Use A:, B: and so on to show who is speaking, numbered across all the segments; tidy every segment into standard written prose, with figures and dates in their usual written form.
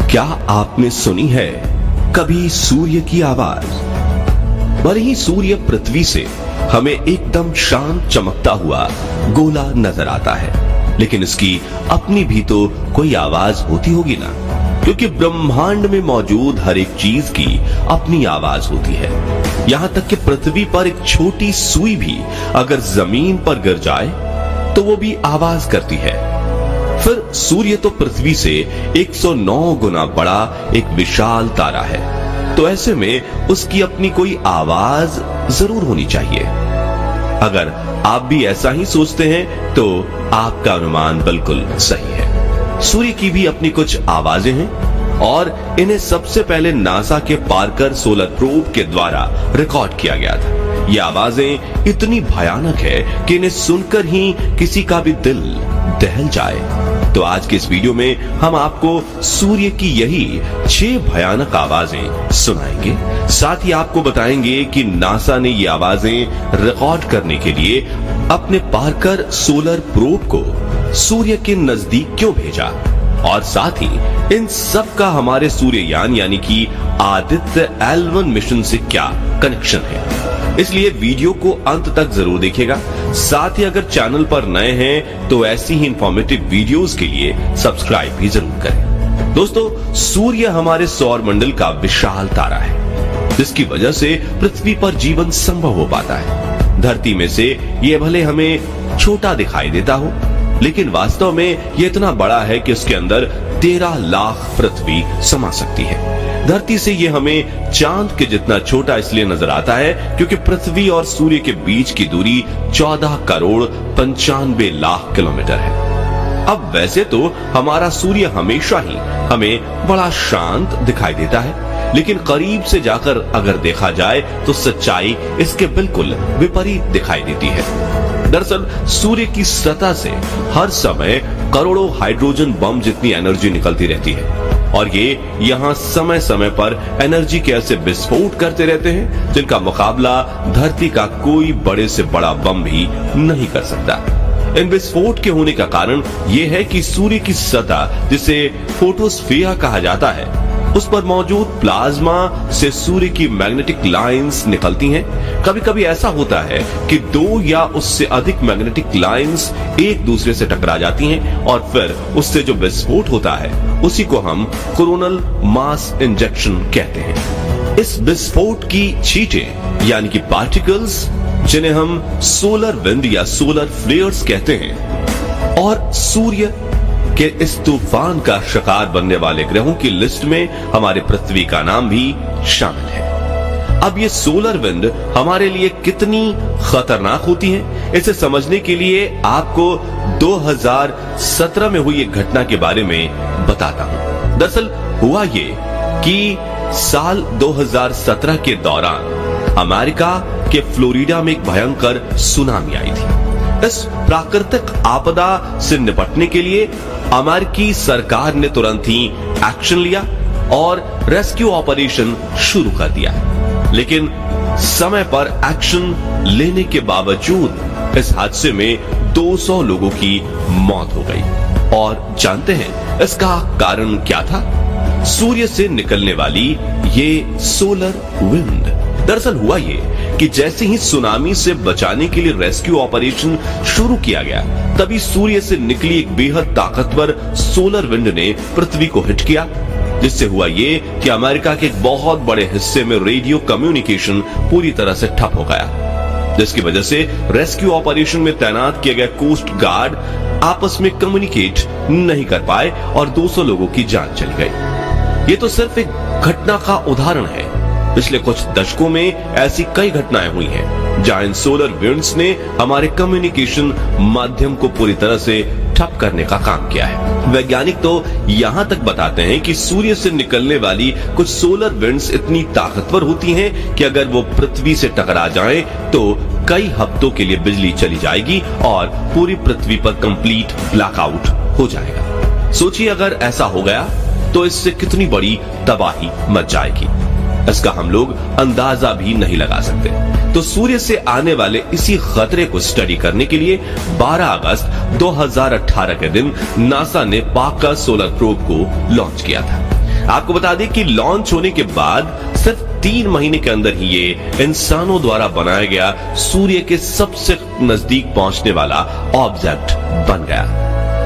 A: क्या आपने सुनी है कभी सूर्य की आवाज? भले ही सूर्य पृथ्वी से हमें एकदम शांत चमकता हुआ गोला नजर आता है, लेकिन इसकी अपनी भी तो कोई आवाज होती होगी ना, क्योंकि ब्रह्मांड में मौजूद हर एक चीज की अपनी आवाज होती है। यहां तक कि पृथ्वी पर एक छोटी सुई भी अगर जमीन पर गिर जाए तो वो भी आवाज करती है। फिर सूर्य तो पृथ्वी से 109 गुना बड़ा एक विशाल तारा है, तो ऐसे में उसकी अपनी कोई आवाज जरूर होनी चाहिए। अगर आप भी ऐसा ही सोचते हैं तो आपका अनुमान बिल्कुल सही है। सूर्य की भी अपनी कुछ आवाजें हैं और इन्हें सबसे पहले नासा के पार्कर सोलर प्रोब के द्वारा रिकॉर्ड किया गया था। ये आवाजें इतनी भयानक है कि इन्हें सुनकर ही किसी का भी दिल दहल जाए। तो आज के इस वीडियो में हम आपको सूर्य की यही 6 भयानक आवाजें सुनाएंगे। साथ ही आपको बताएंगे कि नासा ने ये आवाजें रिकॉर्ड करने के लिए अपने पार्कर सोलर प्रोब को सूर्य के नजदीक क्यों भेजा, और साथ ही इन सब का हमारे सूर्ययान यानी कि आदित्य L1 मिशन से क्या कनेक्शन है। इसलिए वीडियो को अंत तक जरूर देखिएगा। साथ ही अगर चैनल पर नए हैं तो ऐसी ही इंफॉर्मेटिव वीडियोस के लिए सब्सक्राइब भी जरूर करें। दोस्तों, सूर्य हमारे सौर मंडल का विशाल तारा है, जिसकी वजह से पृथ्वी पर जीवन संभव हो पाता है। धरती में से ये भले हमें छोटा दिखाई देता हो, लेकिन वास्तव में ये इतना बड़ा है कि उसके अंदर 13 लाख पृथ्वी समा सकती है। धरती से ये हमें चांद के जितना छोटा इसलिए नजर आता है क्योंकि पृथ्वी और सूर्य के बीच की दूरी 14 करोड़ 95 लाख किलोमीटर है। अब वैसे तो हमारा सूर्य हमेशा ही हमें बड़ा शांत दिखाई देता है, लेकिन करीब से जाकर अगर देखा जाए तो सच्चाई इसके बिल्कुल विपरीत दिखाई देती है। दरअसल सूर्य की सतह से हर समय करोड़ों हाइड्रोजन बम जितनी एनर्जी निकलती रहती है, और ये यहाँ समय समय पर एनर्जी के ऐसे विस्फोट करते रहते हैं जिनका मुकाबला धरती का कोई बड़े से बड़ा बम भी नहीं कर सकता। इन विस्फोट के होने का कारण ये है कि सूर्य की सतह, जिसे फोटोस्फीयर कहा जाता है, उस पर मौजूद प्लाज्मा से सूर्य की मैग्नेटिक लाइंस निकलती हैं। कभी कभी ऐसा होता है कि 2 या उससे अधिक मैग्नेटिक लाइंस एक दूसरे से टकरा जाती हैं और फिर उससे जो विस्फोट होता है उसी को हम कोरोनल मास इंजेक्शन कहते हैं। इस विस्फोट की छींटें यानी कि पार्टिकल्स, जिन्हें हम सोलर विंड या सोलर फ्लेयर्स कहते हैं, और सूर्य के इस तूफान का शिकार बनने वाले ग्रहों की लिस्ट में हमारे पृथ्वी का नाम भी शामिल है। अब ये सोलर विंड हमारे लिए कितनी खतरनाक होती है, इसे समझने के लिए आपको 2017 में हुई एक घटना के बारे में बताता हूं। दरअसल हुआ ये कि साल 2017 के दौरान अमेरिका के फ्लोरिडा में एक भयंकर सुनामी आई थी। इस प्राकृतिक आपदा से निपटने के लिए अमेरिकी सरकार ने तुरंत ही एक्शन लिया और रेस्क्यू ऑपरेशन शुरू कर दिया, लेकिन समय पर एक्शन लेने के बावजूद इस हादसे में 200 लोगों की मौत हो गई। और जानते हैं इसका कारण क्या था? सूर्य से निकलने वाली ये सोलर विंड। दरअसल हुआ ये कि जैसे ही सुनामी से बचाने के लिए रेस्क्यू ऑपरेशन शुरू किया गया, तभी सूर्य से निकली एक बेहद ताकतवर सोलर विंड ने पृथ्वी को हिट किया, जिससे हुआ ये कि अमेरिका के एक बहुत बड़े हिस्से में रेडियो कम्युनिकेशन पूरी तरह से ठप हो गया, जिसकी वजह से रेस्क्यू ऑपरेशन में तैनात किए गए कोस्ट गार्ड आपस में कम्युनिकेट नहीं कर पाए और 200 लोगों की जान चली गई। ये तो सिर्फ एक घटना का उदाहरण है। पिछले कुछ दशकों में ऐसी कई घटनाएं हुई हैं जहां इन सोलर विंड्स ने हमारे कम्युनिकेशन माध्यम को पूरी तरह से ठप करने का काम किया है। वैज्ञानिक तो यहां तक बताते हैं कि सूर्य से निकलने वाली कुछ सोलर विंड्स इतनी ताकतवर होती हैं कि अगर वो पृथ्वी से टकरा जाएं तो कई हफ्तों के लिए बिजली चली जाएगी और पूरी पृथ्वी पर कंप्लीट ब्लैकआउट हो जाएगा। सोचिए अगर ऐसा हो गया तो इससे कितनी बड़ी तबाही मच जाएगी, इसका हम लोग अंदाजा भी नहीं लगा सकते। तो सूर्य से आने वाले इसी खतरे को स्टडी करने के लिए 12 अगस्त 2018 के दिन नासा ने पार्कर सोलर प्रोब को लॉन्च किया था। आपको बता दें कि लॉन्च होने के बाद सिर्फ 3 महीने के अंदर ही ये इंसानों द्वारा बनाया गया सूर्य के सबसे नजदीक पहुंचने वाला ऑब्जेक्ट बन गया।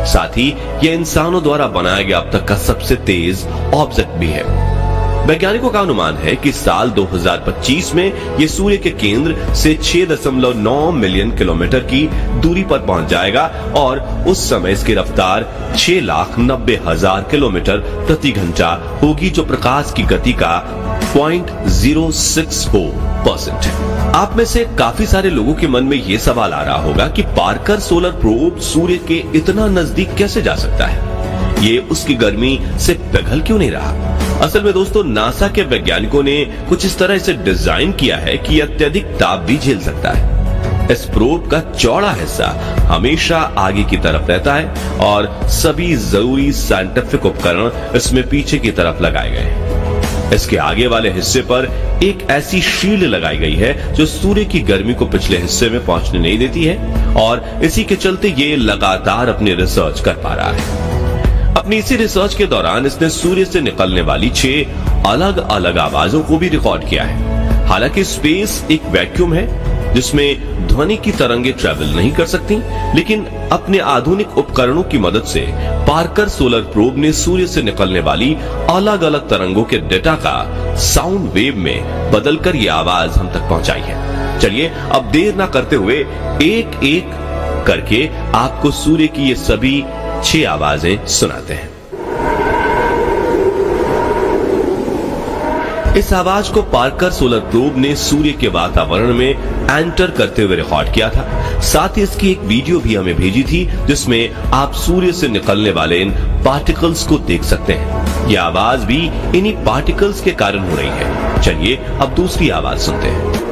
A: साथ ही यह इंसानों द्वारा बनाया गया अब तक का सबसे तेज ऑब्जेक्ट भी है। वैज्ञानिकों का अनुमान है कि साल 2025 में यह सूर्य के केंद्र से 6.9 मिलियन किलोमीटर की दूरी पर पहुंच जाएगा और उस समय इसकी रफ्तार 6,90,000 किलोमीटर प्रति घंटा होगी, जो प्रकाश की गति का 0.064% है। आप में से काफी सारे लोगों के मन में यह सवाल आ रहा होगा कि पार्कर सोलर प्रोब सूर्य के इतना नजदीक कैसे जा सकता है, ये उसकी गर्मी से पिघल क्यों नहीं रहा। असल में दोस्तों, नासा के वैज्ञानिकों ने कुछ इस तरह से डिजाइन किया है कि अत्यधिक ताप भी झेल सकता है। इस प्रोब का चौड़ा हिस्सा हमेशा आगे की तरफ रहता है और सभी जरूरी साइंटिफिक उपकरण इसमें पीछे की तरफ लगाए गए हैं। इसके आगे वाले हिस्से पर एक ऐसी शील्ड लगाई गई है जो सूर्य की गर्मी को पिछले हिस्से में पहुंचने नहीं देती है और इसी के चलते ये लगातार अपनी रिसर्च कर पा रहा है। अपनी इसी रिसर्च के दौरान इसने सूर्य से निकलने वाली 6 अलग अलग आवाजों को भी रिकॉर्ड किया है। हालांकि स्पेस एक वैक्यूम है जिसमें ध्वनि की तरंगें ट्रैवल नहीं कर सकती, लेकिन अपने आधुनिक उपकरणों की मदद से पार्कर सोलर प्रोब ने सूर्य से निकलने वाली अलग अलग तरंगों के डेटा का साउंड वेव में बदलकर ये आवाज हम तक पहुंचाई है। चलिए अब देर ना करते हुए एक एक करके आपको सूर्य की ये सभी 6 आवाजें सुनाते हैं। इस आवाज को पार्कर सोलर प्रोब ने सूर्य के वातावरण में एंटर करते हुए रिकॉर्ड किया था। साथ ही इसकी एक वीडियो भी हमें भेजी थी जिसमें आप सूर्य से निकलने वाले इन पार्टिकल्स को देख सकते हैं। यह आवाज भी इन्हीं पार्टिकल्स के कारण हो रही है। चलिए अब दूसरी आवाज सुनते हैं।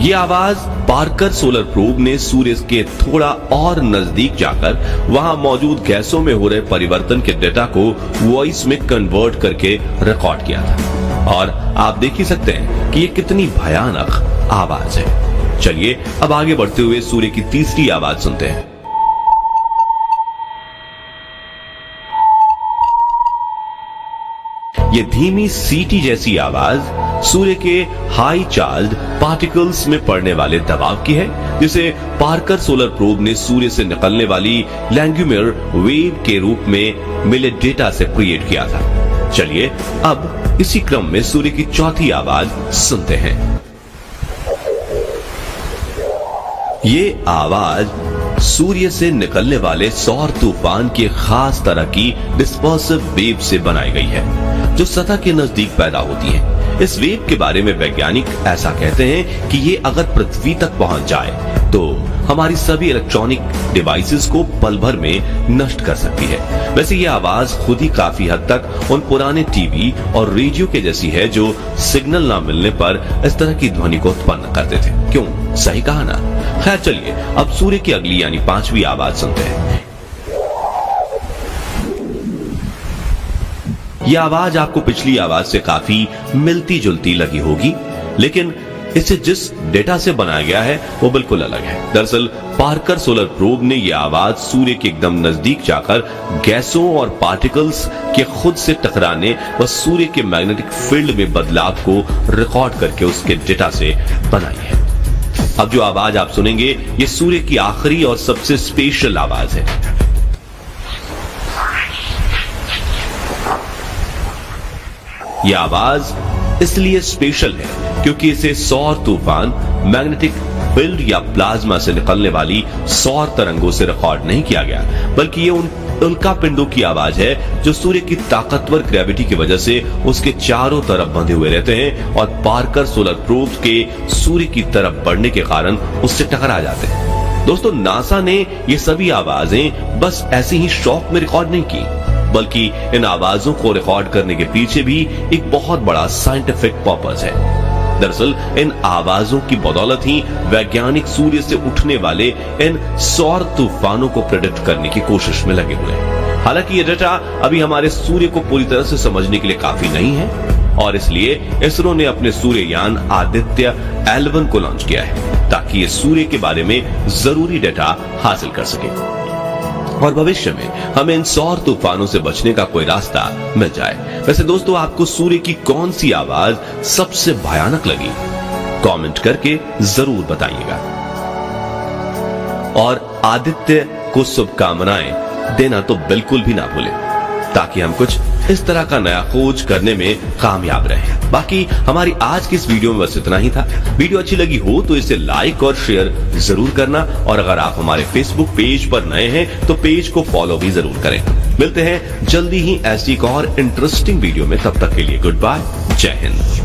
A: यह आवाज पार्कर सोलर प्रोब ने सूर्य के थोड़ा और नजदीक जाकर वहां मौजूद गैसों में हो रहे परिवर्तन के डेटा को वॉइस में कन्वर्ट करके रिकॉर्ड किया था और आप देख ही सकते हैं कि ये कितनी भयानक आवाज है। चलिए अब आगे बढ़ते हुए सूर्य की तीसरी आवाज सुनते हैं। ये धीमी सीटी जैसी आवाज सूर्य के हाई चार्ज पार्टिकल्स में पड़ने वाले दबाव की है, जिसे पार्कर सोलर प्रोब ने सूर्य से निकलने वाली लैंग्यूमेर वेव के रूप में मिले डेटा से क्रिएट किया था। चलिए अब इसी क्रम में सूर्य की चौथी आवाज सुनते हैं। ये आवाज सूर्य से निकलने वाले सौर तूफान की खास तरह की डिस्पर्सिव वेव से बनाई गई है जो सतह के नजदीक पैदा होती है। इस वेव के बारे में वैज्ञानिक ऐसा कहते हैं कि ये अगर पृथ्वी तक पहुंच जाए तो हमारी सभी इलेक्ट्रॉनिक डिवाइसेस को पल भर में नष्ट कर सकती है। वैसे ये आवाज खुद ही काफी हद तक उन पुराने टीवी और रेडियो के जैसी है जो सिग्नल ना मिलने पर इस तरह की ध्वनि को उत्पन्न करते थे। क्यों, सही कहा ना? खैर चलिए अब सूर्य की अगली यानी 5वीं आवाज सुनते हैं। यह आवाज आपको पिछली आवाज से काफी मिलती जुलती लगी होगी, लेकिन इसे जिस डेटा से बनाया गया है वो बिल्कुल अलग है। दरअसल पार्कर सोलर प्रोब ने यह आवाज सूर्य के एकदम नजदीक जाकर गैसों और पार्टिकल्स के खुद से टकराने व सूर्य के मैग्नेटिक फील्ड में बदलाव को रिकॉर्ड करके उसके डेटा से बनाई है। अब जो आवाज आप सुनेंगे ये सूर्य की आखिरी और सबसे स्पेशल आवाज है। यह आवाज इसलिए स्पेशल है क्योंकि इसे सौर तूफान, मैग्नेटिक फील्ड या प्लाज्मा से निकलने वाली सौर तरंगों से रिकॉर्ड नहीं किया गया, बल्कि ये उन उल्का पिंडों की आवाज है जो सूर्य की ताकतवर ग्रेविटी की वजह से उसके चारों तरफ बंधे हुए रहते हैं और पार्कर सोलर प्रोब के सूर्य की तरफ बढ़ने के कारण उससे टकरा जाते हैं। दोस्तों, नासा ने ये सभी आवाजें बस ऐसे ही शौक में रिकॉर्ड नहीं की, बल्कि इन आवाजों को रिकॉर्ड करने के पीछे भी एक बहुत बड़ा साइंटिफिक पर्पस है। दरअसल इन आवाजों की बदौलत ही वैज्ञानिक सूर्य से उठने वाले इन सौर तूफानों को प्रेडिक्ट करने की कोशिश में लगे हुए हैं। हालांकि ये डेटा अभी हमारे सूर्य को पूरी तरह से समझने के लिए काफी नहीं है और इसलिए इसरो ने अपने सूर्ययान आदित्य L1 को लॉन्च किया है ताकि ये सूर्य के बारे में जरूरी डेटा हासिल कर सके। और भविष्य में हमें इन सौर तूफानों से बचने का कोई रास्ता मिल जाए। वैसे दोस्तों, आपको सूर्य की कौन सी आवाज सबसे भयानक लगी? कमेंट करके जरूर बताइएगा। और आदित्य को शुभकामनाएं देना तो बिल्कुल भी ना भूलें, ताकि हम कुछ इस तरह का नया खोज करने में कामयाब रहें। बाकी हमारी आज की इस वीडियो में बस इतना ही था। वीडियो अच्छी लगी हो तो इसे लाइक और शेयर जरूर करना, और अगर आप हमारे फेसबुक पेज पर नए हैं तो पेज को फॉलो भी जरूर करें। मिलते हैं जल्दी ही ऐसी एक और इंटरेस्टिंग वीडियो में, तब तक के लिए गुड बाय, जय हिंद।